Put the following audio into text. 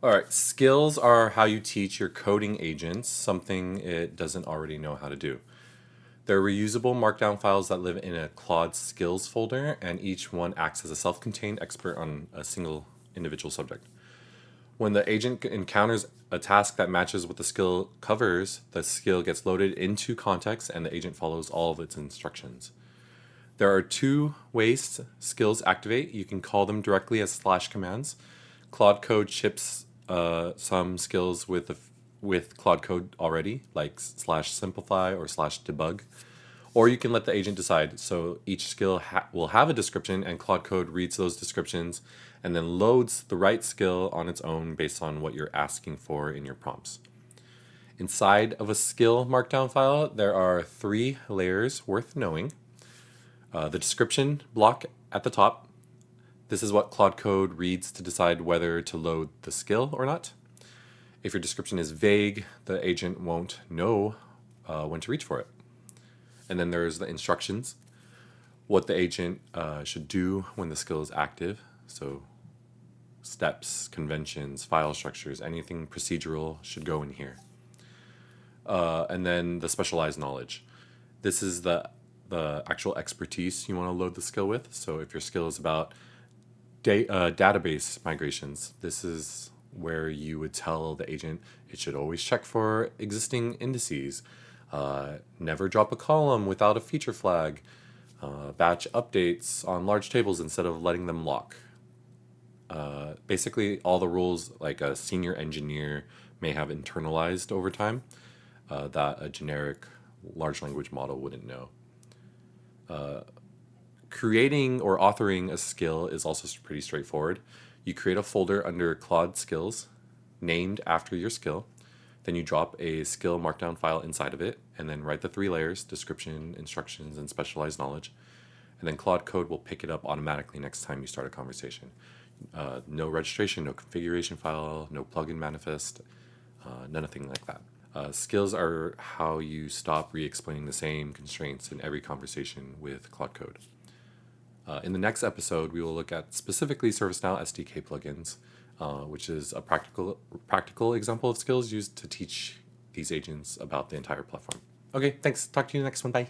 All right, skills are how you teach your coding agents something it doesn't already know how to do. They're reusable markdown files that live in a Claude skills folder, and each one acts as a self contained expert on a single individual subject. When the agent encounters a task that matches what the skill covers, the skill gets loaded into context and the agent follows all of its instructions. There are two ways skills activate. You can call them directly as slash commands. Claude Code ships some skills with Claude Code already, like slash simplify or slash debug. Or you can let the agent decide. So each skill will have a description, and Claude Code reads those descriptions and then loads the right skill on its own based on what you're asking for in your prompts. Inside of a skill markdown file, there are three layers worth knowing. The description block at the top. This is what Claude Code reads to decide whether to load the skill or not. If your description is vague, the agent won't know when to reach for it. And then there's the instructions, what the agent should do when the skill is active. So steps, conventions, file structures, anything procedural should go in here. And then the specialized knowledge. This is the actual expertise you want to load the skill with. So if your skill is about database migrations, this is where you would tell the agent it should always check for existing indices, never drop a column without a feature flag, batch updates on large tables instead of letting them lock. Basically, all the rules like a senior engineer may have internalized over time that a generic large language model wouldn't know. Creating or authoring a skill is also pretty straightforward. You create a folder under Claude Skills named after your skill. Then you drop a skill markdown file inside of it and then write the three layers: description, instructions, and specialized knowledge. And then Claude Code will pick it up automatically next time you start a conversation. No registration, no configuration file, no plugin manifest, nothing like that. Skills are how you stop re-explaining the same constraints in every conversation with Claude Code. In the next episode, we will look at specifically ServiceNow SDK plugins, which is a practical example of skills used to teach these agents about the entire platform. Okay, thanks. Talk to you in the next one. Bye.